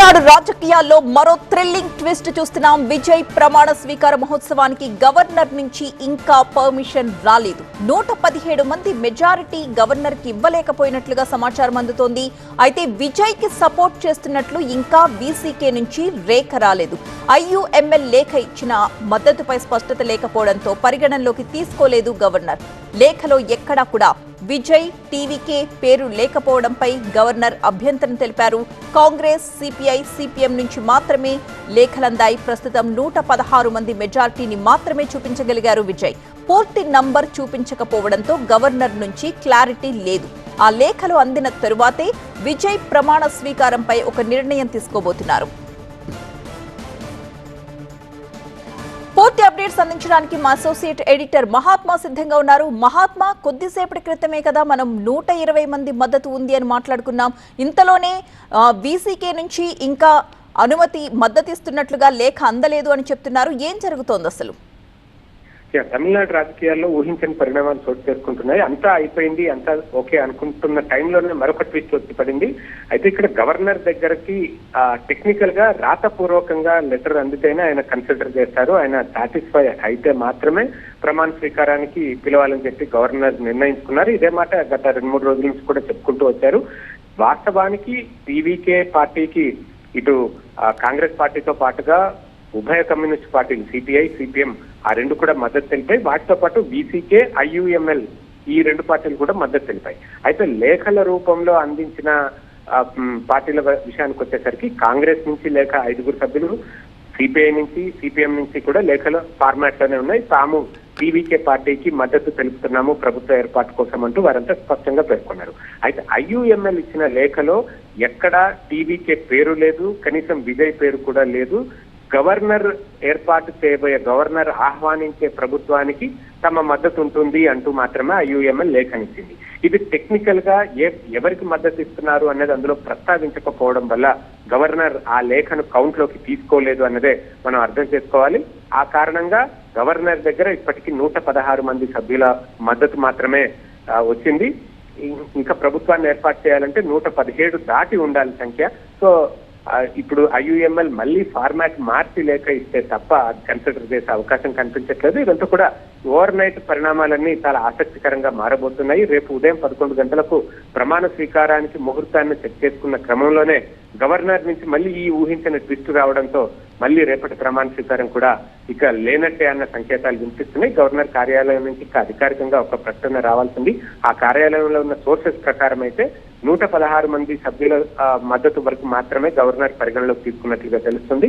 తమిళనాడు రాజకీయాల్లో మరో thrilling twist చూస్తున్నాం. విజయ్ ప్రమాణ స్వీకార మహోత్సవానికి గవర్నర్ నుంచి ఇంకా పర్మిషన్ రాలేదు. 117 మంది మెజారిటీ గవర్నర్ కి ఇవ్వలేకపోయినట్లుగా సమాచారం అందుతోంది. అయితే విజయ్ కి సపోర్ట్ చేస్తున్నట్లు ఇంకా వీసీకే నుంచి రేఖ రాలేదు. ఐయుఎంఎల్ లేఖ ఇచ్చిన మద్దతుపై స్పష్టత లేకపోవడంతో పరిగణనలోకి తీసుకోలేదు గవర్నర్. లేఖలో ఎక్కడా కూడా విజయ్ టీవీకే పేరు లేకపోవడంపై గవర్నర్ అభ్యంతరం తెలిపారు. కాంగ్రెస్, సిపిఐ, సిపిఎం నుంచి మాత్రమే లేఖలందాయి. ప్రస్తుతం 116 మంది మెజార్టీని మాత్రమే చూపించగలిగారు విజయ్. పూర్తి నంబర్ చూపించకపోవడంతో గవర్నర్ నుంచి క్లారిటీ లేదు. ఆ లేఖలు అందిన తరువాతే విజయ్ ప్రమాణ స్వీకారంపై ఒక నిర్ణయం తీసుకోబోతున్నారు. పూర్తి అప్డేట్స్ అందించడానికి మా అసోసియేట్ ఎడిటర్ మహాత్మా సిద్ధంగా ఉన్నారు. మహాత్మా, కొద్దిసేపటి క్రితమే కదా మనం 120 మంది మద్దతు ఉంది అని మాట్లాడుకున్నాం. ఇంతలోనే వీసీకే నుంచి ఇంకా మద్దతు ఇస్తున్నట్లుగా లేఖ అందలేదు అని చెప్తున్నారు. ఏం జరుగుతోంది అసలు? తమిళనాడు రాజకీయాల్లో ఊహించని పరిణామాలు చోటు చేసుకుంటున్నాయి. అంతా అయిపోయింది, అంతా ఓకే అనుకుంటున్న టైంలోనే మరొక ట్విస్ట్ వచ్చి పడింది. అయితే ఇక్కడ గవర్నర్ దగ్గరకి టెక్నికల్ గా రాతపూర్వకంగా లెటర్ అందితేనే ఆయన కన్సిడర్ చేస్తారు. ఆయన సాటిస్ఫై అయితే మాత్రమే ప్రమాణ స్వీకారానికి పిలవాలని చెప్పి గవర్నర్ నిర్ణయించుకున్నారు. ఇదే మాట గత 2-3 రోజుల నుంచి కూడా చెప్పుకుంటూ వచ్చారు. వాస్తవానికి టీవీకే పార్టీకి ఇటు కాంగ్రెస్ పార్టీతో పాటుగా ఉభయ కమ్యూనిస్ట్ పార్టీలు సిపిఐ, సిపిఎం ఆ రెండు కూడా మద్దతు తెలిపాయి. వాటితో పాటు వీసీకే, ఐయుఎంఎల్ ఈ రెండు పార్టీలు కూడా మద్దతు తెలిపాయి. అయితే లేఖల రూపంలో అందించిన పార్టీల విషయానికి వచ్చేసరికి కాంగ్రెస్ నుంచి లేఖ 5 సభ్యులు, సిపిఐ నుంచి, సిపిఎం నుంచి కూడా లేఖల ఫార్మాట్ లోనే ఉన్నాయి. తాము టీవీకే పార్టీకి మద్దతు తెలుపుతున్నాము ప్రభుత్వ ఏర్పాటు కోసం అంటూ వారంతా స్పష్టంగా పేర్కొన్నారు. అయితే ఐయుఎంఎల్ ఇచ్చిన లేఖలో ఎక్కడా టీవీకే పేరు లేదు, కనీసం విజయ్ పేరు కూడా లేదు. గవర్నర్ ఏర్పాటు చేయబోయే గవర్నర్ ఆహ్వానించే ప్రభుత్వానికి తమ మద్దతు ఉంటుంది అంటూ మాత్రమే ఐయుఎంఎల్ లేఖనిచ్చింది. ఇది టెక్నికల్ గా ఎవరికి మద్దతు ఇస్తున్నారు అనేది అందులో ప్రస్తావించకపోవడం వల్ల గవర్నర్ ఆ లేఖను కౌంట్ లోకి తీసుకోలేదు అన్నదే మనం అర్థం చేసుకోవాలి. ఆ కారణంగా గవర్నర్ దగ్గర ఇప్పటికీ 116 మంది సభ్యుల మద్దతు మాత్రమే వచ్చింది. ఇంకా ప్రభుత్వాన్ని ఏర్పాటు చేయాలంటే 117 దాటి ఉండాలి సంఖ్య. సో ఇప్పుడు ఐయుఎంఎల్ మళ్ళీ ఫార్మాట్ మార్చి లేఖ ఇస్తే తప్ప అది కన్సిడర్ చేసే అవకాశం కనిపించట్లేదు. ఇదంతా కూడా ఓవర్ నైట్ పరిణామాలన్నీ చాలా ఆసక్తికరంగా మారబోతున్నాయి. రేపు ఉదయం 11 గంటలకు ప్రమాణ స్వీకారానికి ముహూర్తాన్ని సెట్ చేసుకున్న క్రమంలోనే గవర్నర్ నుంచి మళ్ళీ ఈ ఊహించిన ట్విస్ట్ రావడంతో మళ్ళీ రేపటి ప్రమాణ స్వీకారం కూడా ఇక లేనట్టే అన్న సంకేతాలు వినిపిస్తున్నాయి. గవర్నర్ కార్యాలయం నుంచి ఇక అధికారికంగా ఒక ప్రకటన రావాల్సింది. ఆ కార్యాలయంలో ఉన్న సోర్సెస్ ప్రకారం అయితే 116 మంది సభ్యుల మద్దతు వరకు మాత్రమే గవర్నర్ పరిగణలోకి తీసుకున్నట్లుగా తెలుస్తుంది.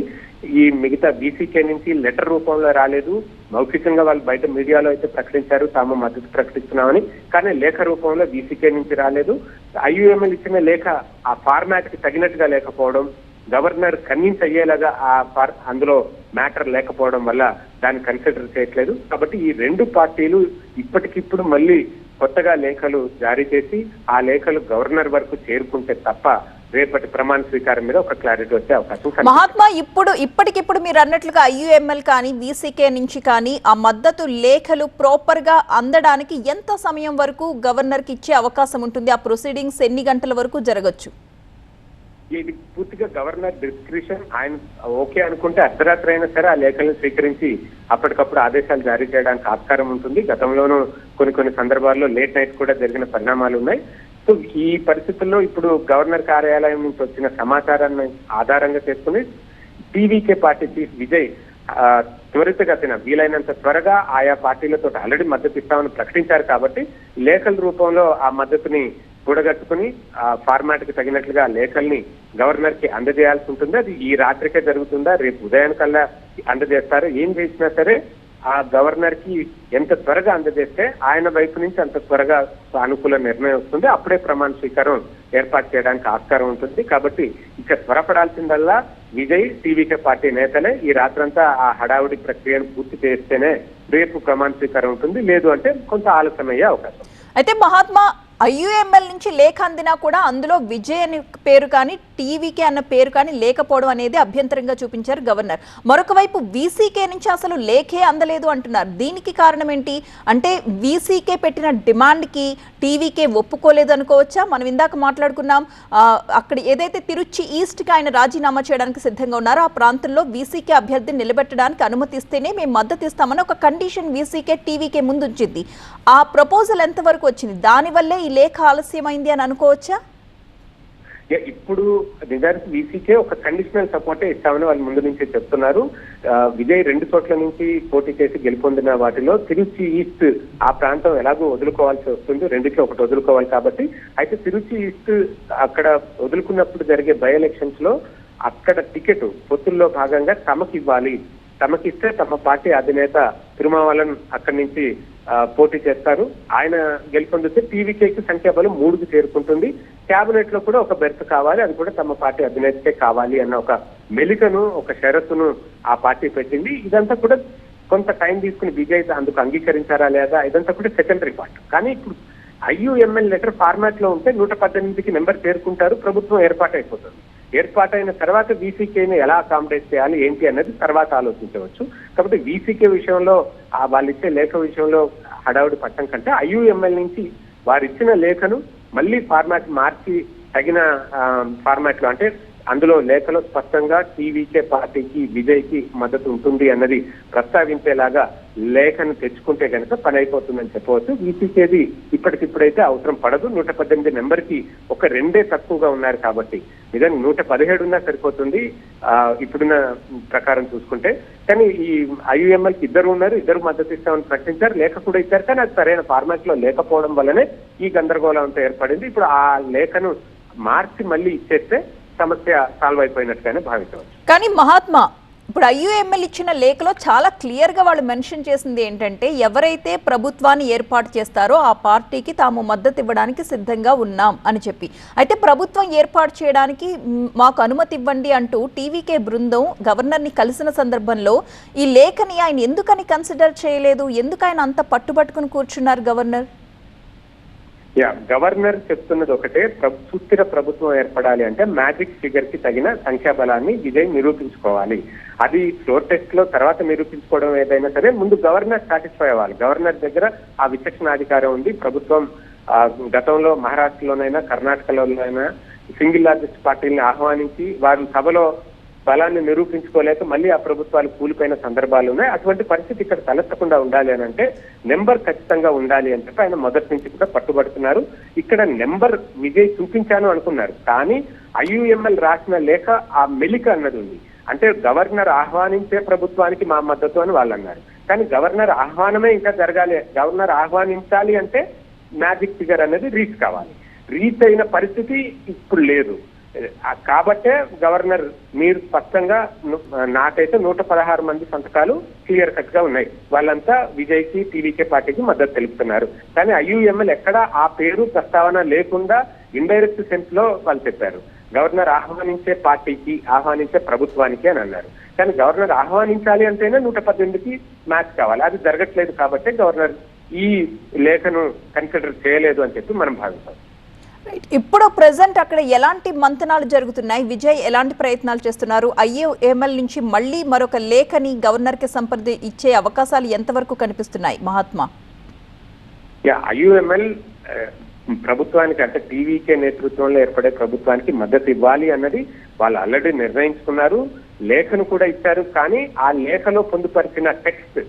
ఈ మిగతా బీసీకే నుంచి లెటర్ రూపంలో రాలేదు. మౌఖికంగా వాళ్ళు బయట మీడియాలో అయితే ప్రకటించారు తాము మద్దతు ప్రకటిస్తున్నామని, కానీ లేఖ రూపంలో బీసీకే నుంచి రాలేదు. ఐయుఎంఎల్ ఇచ్చిన లేఖ ఆ ఫార్మాట్ కి తగినట్టుగా లేకపోవడం, గవర్నర్ కన్విన్స్ అయ్యేలాగా అందులో మ్యాటర్ లేకపోవడం వల్ల దాన్ని కన్సిడర్ చేయట్లేదు. కాబట్టి ఈ రెండు పార్టీలు ఇప్పటికిప్పుడు మళ్ళీ కొత్తగా లేఖలు జారీ చేసి ఆ లేఖలు గవర్నర్ వరకు చేరుకుంటే తప్ప రేపటి ప్రమాణ స్వీకారం మీద ఒక క్లారిటీ వచ్చే అవకాశం. మహాత్మా, ఇప్పటికిప్పుడు మీరు అన్నట్లుగా ఐయుఎంఎల్ కానీ వీసీకే నుంచి కానీ ఆ మద్దతు లేఖలు ప్రాపర్ గా అందడానికి ఎంత సమయం వరకు గవర్నర్ కి ఇచ్చే అవకాశం ఉంటుంది? ఆ ప్రొసీడింగ్స్ ఎన్ని గంటల వరకు జరగచ్చు? ఇది పూర్తిగా గవర్నర్ డిస్క్రిప్షన్. ఆయన ఓకే అనుకుంటే అర్ధరాత్రి అయినా సరే ఆ లేఖలను స్వీకరించి అప్పటికప్పుడు ఆదేశాలు జారీ చేయడానికి ఆస్కారం ఉంటుంది. గతంలోనూ కొన్ని సందర్భాల్లో లేట్ నైట్ కూడా జరిగిన పరిణామాలు ఉన్నాయి. సో ఈ పరిస్థితుల్లో ఇప్పుడు గవర్నర్ కార్యాలయం నుంచి వచ్చిన సమాచారాన్ని ఆధారంగా చేసుకుని టీవీకే పార్టీ చీఫ్ విజయ్ త్వరితగతిన వీలైనంత త్వరగా ఆయా పార్టీలతో ఆల్రెడీ మద్దతు ఇస్తామని ప్రకటించారు. కాబట్టి లేఖల రూపంలో ఆ మద్దతుని కూడగట్టుకుని ఆ ఫార్మాట్ కి తగినట్లుగా లేఖల్ని గవర్నర్ కి అందజేయాల్సి ఉంటుంది. అది ఈ రాత్రికే జరుగుతుందా, రేపు ఉదయానికల్లా అందజేస్తారు? ఏం చేసినా సరే ఆ గవర్నర్ కి ఎంత త్వరగా అందజేస్తే ఆయన వైపు నుంచి అంత త్వరగా సానుకూల నిర్ణయం వస్తుంది. అప్పుడే ప్రమాణ స్వీకారం ఏర్పాటు చేయడానికి ఆస్కారం ఉంటుంది. కాబట్టి ఇక త్వరపడాల్సిందల్లా విజయ్, టీవీకే పార్టీ నేతలే ఈ రాత్రంతా ఆ హడావుడి ప్రక్రియను పూర్తి చేస్తేనే రేపు ప్రమాణ స్వీకారం ఉంటుంది. లేదు అంటే కొంత ఆలస్యం అయ్యే అవకాశం. అయితే మహాత్మా, ఐయుఎంఎల్ నుంచి లేఖ అందినా కూడా అందులో విజయ్ అనే పేరు కానీ టీవీకే అన్న పేరు కానీ లేకపోవడం అనేది అభ్యంతరంగా చూపించారు గవర్నర్. మరొక వైపు వీసీకే నుంచి అసలు లేఖే అందలేదు అంటున్నారు. దీనికి కారణం ఏంటి అంటే వీసీకే పెట్టిన డిమాండ్కి టీవీకే ఒప్పుకోలేదు అనుకోవచ్చా? మనం ఇందాక మాట్లాడుకున్నాం అక్కడ ఏదైతే తిరుచి ఈస్ట్కి ఆయన రాజీనామా చేయడానికి సిద్ధంగా ఉన్నారో ఆ ప్రాంతంలో వీసీకే అభ్యర్థిని నిలబెట్టడానికి అనుమతిస్తేనే మేము మద్దతు ఇస్తామని ఒక కండిషన్ వీసీకే టీవీకే ముందుంచింది. ఆ ప్రపోజల్ ఎంతవరకు వచ్చింది? దానివల్లే ఈ లేఖ ఆలస్యమైంది అని అనుకోవచ్చా? ఇప్పుడు నిజానికి వీసీకే ఒక కండిషనల్ సపోర్టే ఇస్తామని వాళ్ళు ముందు నుంచే చెప్తున్నారు. విజయ్ 2 చోట్ల నుంచి పోటీ చేసి గెలుపొందిన వాటిలో తిరుచి ఈస్ట్ ఆ ప్రాంతం ఎలాగో వదులుకోవాల్సి వస్తుంది, 2కి 1 వదులుకోవాలి కాబట్టి. అయితే తిరుచి ఈస్ట్ అక్కడ వదులుకున్నప్పుడు జరిగే బై ఎలక్షన్స్ లో అక్కడ టికెట్ పొత్తుల్లో భాగంగా తమకిస్తే తమ పార్టీ అధినేత తిరుమావలన్ అక్కడి నుంచి పోటీ చేస్తారు. ఆయన గెలుపొందితే టీవీకేకి సంఖ్యాబలం 3కి చేరుకుంటుంది. కేబినెట్ లో కూడా ఒక బెర్త్ కావాలి, అది కూడా తమ పార్టీ అధినేతకే కావాలి అన్న ఒక మెలికను, ఒక షరతును ఆ పార్టీ పెట్టింది. ఇదంతా కూడా కొంత టైం తీసుకుని విజయ్ అందుకు అంగీకరించారా లేదా ఇదంతా కూడా సెకండరీ పార్ట్. కానీ ఇప్పుడు ఐయుఎంఎల్ లెటర్ ఫార్మాట్ లో ఉంటే 118కి నెంబర్ చేరుకుంటారు, ప్రభుత్వం ఏర్పాటైపోతుంది. ఏర్పాటైన తర్వాత వీసీకేని ఎలా అకామిడేట్ చేయాలి ఏంటి అన్నది తర్వాత ఆలోచించవచ్చు. కాబట్టి వీసీకే విషయంలో వాళ్ళు ఇచ్చే లేఖ విషయంలో హడావుడి పట్టం కంటే ఐయుఎంఎల్ నుంచి వారు ఇచ్చిన లేఖను మళ్ళీ ఫార్మాట్ మార్చి తగిన ఫార్మాట్ లో అంటే అందులో లేఖలో స్పష్టంగా టీవీకే పార్టీకి విజయ్కి మద్దతు ఉంటుంది అన్నది ప్రస్తావించేలాగా లేఖను తెచ్చుకుంటే కనుక పని అయిపోతుందని చెప్పవచ్చు. వీసీకేది ఇప్పటికిప్పుడైతే అవసరం పడదు. 118 నెంబర్కి ఒక 2 తక్కువగా ఉన్నారు కాబట్టి నిజంగా 117 ఉన్నా సరిపోతుంది ఇప్పుడున్న ప్రకారం చూసుకుంటే. కానీ ఈ ఐయుఎంఎల్కి 2 ఉన్నారు, 2 మద్దతు ఇస్తామని ప్రకటించారు, లేఖ కూడా ఇచ్చారు. కానీ అది సరైన ఫార్మాట్ లో లేకపోవడం వల్లనే ఈ గందరగోళం అంతా ఏర్పడింది. ఇప్పుడు ఆ లేఖను మార్చి మళ్ళీ ఇచ్చేస్తే సమస్య సాల్వ్ అయిపోయినట్టుగానే భావించవచ్చు. కానీ మహాత్మా ఇప్పుడు ఐయుఎంఎల్ ఇచ్చిన లేఖలో చాలా క్లియర్ గా వాళ్ళు మెన్షన్ చేసింది ఏంటంటే ఎవరైతే ప్రభుత్వాన్ని ఏర్పాటు చేస్తారో ఆ పార్టీకి తాము మద్దతు ఇవ్వడానికి సిద్ధంగా ఉన్నాం అని చెప్పి. అయితే ప్రభుత్వం ఏర్పాటు చేయడానికి మాకు అనుమతి ఇవ్వండి అంటూ టీవీకే బృందం గవర్నర్ని కలిసిన సందర్భంలో ఈ లేఖని ఆయన ఎందుకని కన్సిడర్ చేయలేదు? ఎందుకు ఆయన అంత పట్టుబట్టుకుని కూర్చున్నారు గవర్నర్? గవర్నర్ చెప్తున్నది ఒకటే, సుస్థిర ప్రభుత్వం ఏర్పడాలి అంటే మ్యాజిక్ ఫిగర్ కి తగిన సంఖ్యాబలాన్ని విజయ్ నిరూపించుకోవాలి. అది ఫ్లోర్ టెస్ట్ లో తర్వాత నిరూపించుకోవడం ఏదైనా సరే ముందు గవర్నర్ సాటిస్ఫై అవ్వాలి. గవర్నర్ దగ్గర ఆ విచక్షణాధికారం ఉంది. ప్రభుత్వం గతంలో మహారాష్ట్రలోనైనా కర్ణాటకలోనైనా సింగిల్ లార్జెస్ట్ పార్టీని ఆహ్వానించి వారు సభలో బలాన్ని నిరూపించుకోలేక మళ్ళీ ఆ ప్రభుత్వాలు కూలిపోయిన సందర్భాలు ఉన్నాయి. అటువంటి పరిస్థితి ఇక్కడ తలెత్తకుండా ఉండాలి అని అంటే నెంబర్ ఖచ్చితంగా ఉండాలి అని చెప్పి ఆయన మొదటి నుంచి కూడా పట్టుబడుతున్నారు. ఇక్కడ నెంబర్ విజయ్ చూపించాను అనుకున్నారు, కానీ ఐయుఎంఎల్ రాసిన లేఖ ఆ మెలిక అన్నది ఉంది. అంటే గవర్నర్ ఆహ్వానించే ప్రభుత్వానికి మా మద్దతు అని వాళ్ళు అన్నారు. కానీ గవర్నర్ ఆహ్వానమే ఇంకా జరగాలి. గవర్నర్ ఆహ్వానించాలి అంటే మ్యాజిక్ ఫిగర్ అనేది రీచ్ కావాలి. రీచ్ అయిన పరిస్థితి ఇప్పుడు లేదు. కాబట్టే గవర్నర్ మీరు స్పష్టంగా నాకైతే 116 మంది సంతకాలు క్లియర్ కట్ గా ఉన్నాయి, వాళ్ళంతా విజయ్కి టీవీకే పార్టీకి మద్దతు తెలుపుతున్నారు. కానీ ఐయుఎంఎల్ ఎక్కడ ఆ పేరు ప్రస్తావన లేకుండా ఇండైరెక్ట్ సెన్స్ లో వాళ్ళు చెప్పారు గవర్నర్ ఆహ్వానించే పార్టీకి ఆహ్వానించే ప్రభుత్వానికి అని అన్నారు. కానీ గవర్నర్ ఆహ్వానించాలి అంటేనే 118కి మ్యాచ్ కావాలి. అది జరగట్లేదు కాబట్టి గవర్నర్ ఈ లేఖను కన్సిడర్ చేయలేదు అని చెప్పి మనం భావిస్తాం. ఇప్పుడు ప్రెసెంట్ అక్కడ ఎలాంటి మంతనాలు జరుగుతున్నాయి? విజయ్ ఎలాంటి ప్రయత్నాలు చేస్తున్నారు? ఐయుఎంఎల్ నుంచి మళ్ళీ మరొక లేఖని గవర్నర్ కి ఇచ్చే అవకాశాలు ఎంతవరకు కనిపిస్తున్నాయి మహాత్మా? ఐయుఎంఎల్ ప్రభుత్వానికి అంటే టీవీకే నేతృత్వంలో ఏర్పడే ప్రభుత్వానికి మద్దతు ఇవ్వాలి అన్నది వాళ్ళు ఆల్రెడీ నిర్ణయించుకున్నారు. లేఖను కూడా ఇచ్చారు. కానీ ఆ లేఖలో పొందుపరిచిన టెక్స్ట్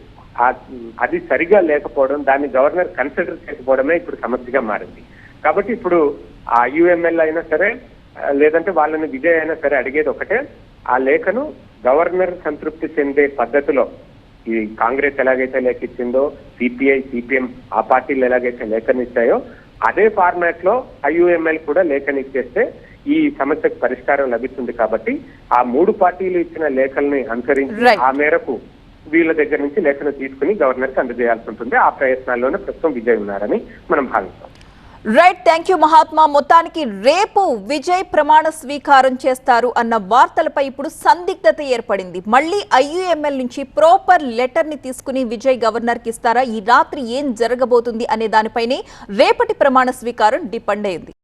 అది సరిగా లేకపోవడం, దాన్ని గవర్నర్ కన్సిడర్ చేయకపోవడమే ఇప్పుడు సమస్యగా మారింది. కాబట్టి ఇప్పుడు ఆ ఐయుఎంఎల్ అయినా సరే లేదంటే వాళ్ళని విజయ్ అయినా సరే అడిగేది ఒకటే, ఆ లేఖను గవర్నర్ సంతృప్తి చెందే పద్ధతిలో ఈ కాంగ్రెస్ ఎలాగైతే లేఖ ఇచ్చిందో, సిపిఐ సిపిఎం ఆ పార్టీలు ఎలాగైతే లేఖనిచ్చాయో అదే ఫార్మాట్ లో ఐయుఎంఎల్ కూడా లేఖనిచ్చేస్తే ఈ సమస్యకు పరిష్కారం లభిస్తుంది. కాబట్టి ఆ 3 పార్టీలు ఇచ్చిన లేఖల్ని అనుసరించి ఆ మేరకు వీళ్ళ దగ్గర నుంచి లేఖను తీసుకుని గవర్నర్ కి అందజేయాల్సి ఉంటుంది. ఆ ప్రయత్నాల్లోనే ప్రస్తుతం విజయ్ ఉన్నారని మనం భావిస్తాం. Right, thank you Mahatma. మొత్తానికి రేపు విజయ్ ప్రమాణ స్వీకారం చేస్తారు అన్న వార్తలపై ఇప్పుడు సందిగ్ధత ఏర్పడింది. మళ్ళీ IUML నుంచి ప్రాపర్ లెటర్ ని తీసుకుని విజయ్ గవర్నర్ కి ఇస్తారా? ఈ రాత్రి ఏం జరగబోతుంది అనే దానిపైనే రేపటి ప్రమాణ స్వీకారం డిపెండ్ అయింది.